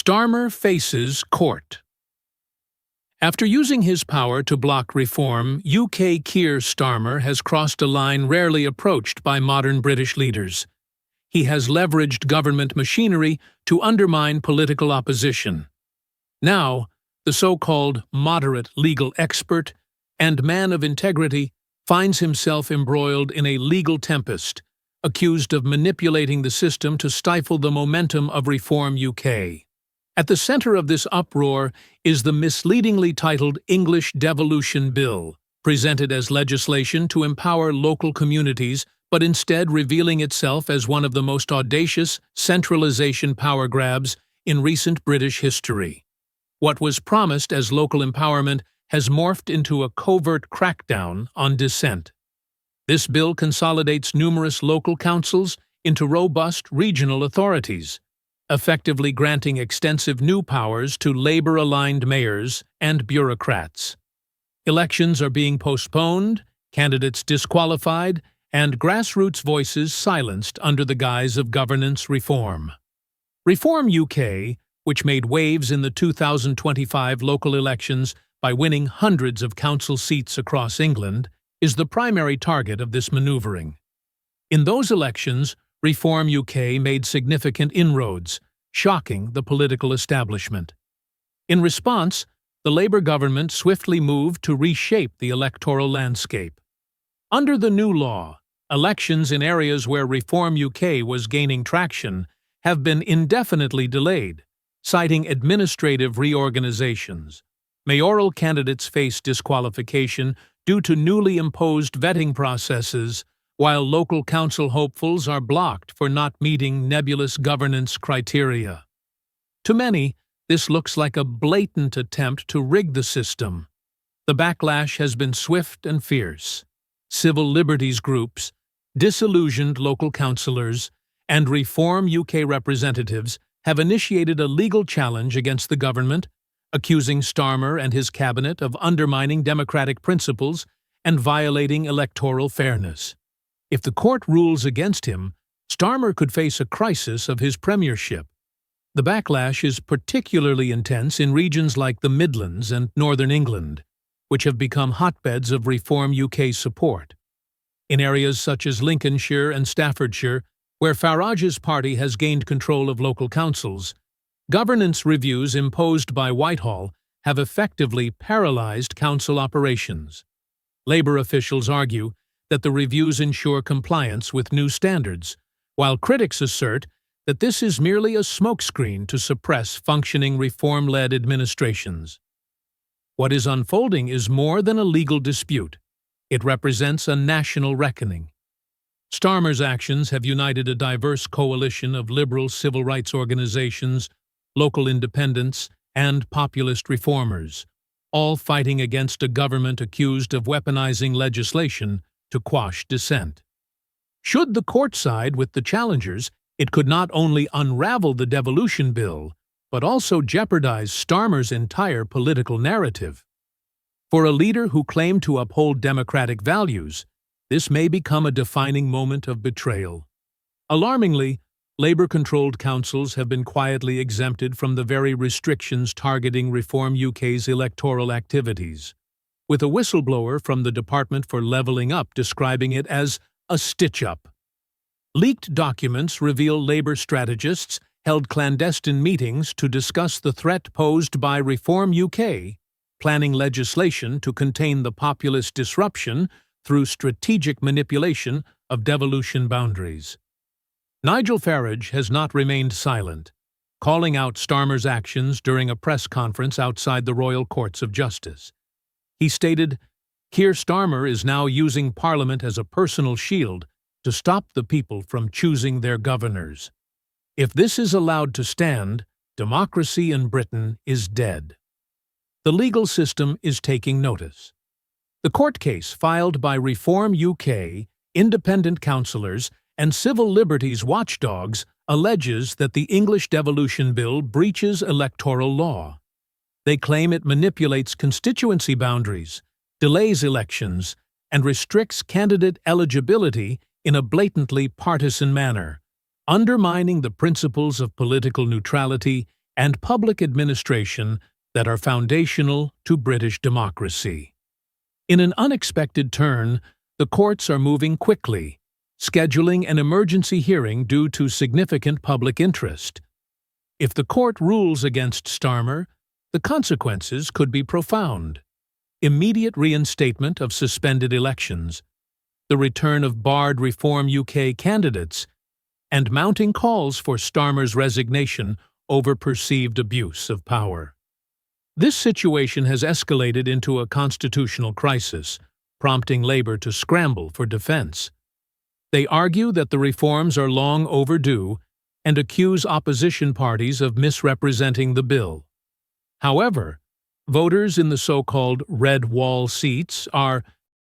Starmer faces court. After using his power to block reform, UK Kier Starmer has crossed a line rarely approached by modern British leaders. He has leveraged government machinery to undermine political opposition. Now, the so-called moderate legal expert and man of integrity finds himself embroiled in a legal tempest, accused of manipulating the system to stifle the momentum of Reform UK. At the center of this uproar is the misleadingly titled English Devolution Bill, presented as legislation to empower local communities, but instead revealing itself as one of the most audacious centralization power grabs in recent British history. What was promised as local empowerment has morphed into a covert crackdown on dissent. This bill consolidates numerous local councils into robust regional authorities, effectively granting extensive new powers to Labour-aligned mayors and bureaucrats. Elections are being postponed, candidates disqualified, and grassroots voices silenced under the guise of governance reform. Reform UK, which made waves in the 2025 local elections by winning hundreds of council seats across England, is the primary target of this maneuvering. In those elections, Reform UK made significant inroads, shocking the political establishment. In response, the Labour government swiftly moved to reshape the electoral landscape. Under the new law, elections in areas where Reform UK was gaining traction have been indefinitely delayed, citing administrative reorganizations. Mayoral candidates face disqualification due to newly imposed vetting processes, while local council hopefuls are blocked for not meeting nebulous governance criteria. To many, this looks like a blatant attempt to rig the system. The backlash has been swift and fierce. Civil liberties groups, disillusioned local councillors, and Reform UK representatives have initiated a legal challenge against the government, accusing Starmer and his cabinet of undermining democratic principles and violating electoral fairness. If the court rules against him, Starmer could face a crisis of his premiership. The backlash is particularly intense in regions like the Midlands and Northern England, which have become hotbeds of Reform UK support. In areas such as Lincolnshire and Staffordshire, where Farage's party has gained control of local councils, governance reviews imposed by Whitehall have effectively paralysed council operations. Labour officials argue that the reviews ensure compliance with new standards, while critics assert that this is merely a smokescreen to suppress functioning reform-led administrations. What is unfolding is more than a legal dispute. It represents a national reckoning. Starmer's actions have united a diverse coalition of liberal civil rights organizations, local independents, and populist reformers, all fighting against a government accused of weaponizing legislation to quash dissent. Should the court side with the challengers, it could not only unravel the devolution bill, but also jeopardize Starmer's entire political narrative. For a leader who claimed to uphold democratic values, this may become a defining moment of betrayal. Alarmingly, Labour-controlled councils have been quietly exempted from the very restrictions targeting Reform UK's electoral activities, with a whistleblower from the Department for Levelling Up describing it as a stitch-up. Leaked documents reveal Labour strategists held clandestine meetings to discuss the threat posed by Reform UK, planning legislation to contain the populist disruption through strategic manipulation of devolution boundaries. Nigel Farage has not remained silent, calling out Starmer's actions during a press conference outside the Royal Courts of Justice. He stated, "Kier Starmer is now using Parliament as a personal shield to stop the people from choosing their governors. If this is allowed to stand, democracy in Britain is dead." The legal system is taking notice. The court case filed by Reform UK, independent councillors, and civil liberties watchdogs alleges that the English Devolution Bill breaches electoral law. They claim it manipulates constituency boundaries, delays elections, and restricts candidate eligibility in a blatantly partisan manner, undermining the principles of political neutrality and public administration that are foundational to British democracy. In an unexpected turn, the courts are moving quickly, scheduling an emergency hearing due to significant public interest. If the court rules against Starmer, the consequences could be profound. Immediate reinstatement of suspended elections, the return of barred Reform UK candidates, and mounting calls for Starmer's resignation over perceived abuse of power. This situation has escalated into a constitutional crisis, prompting Labour to scramble for defence. They argue that the reforms are long overdue and accuse opposition parties of misrepresenting the bill. However, voters in the so-called red wall seats are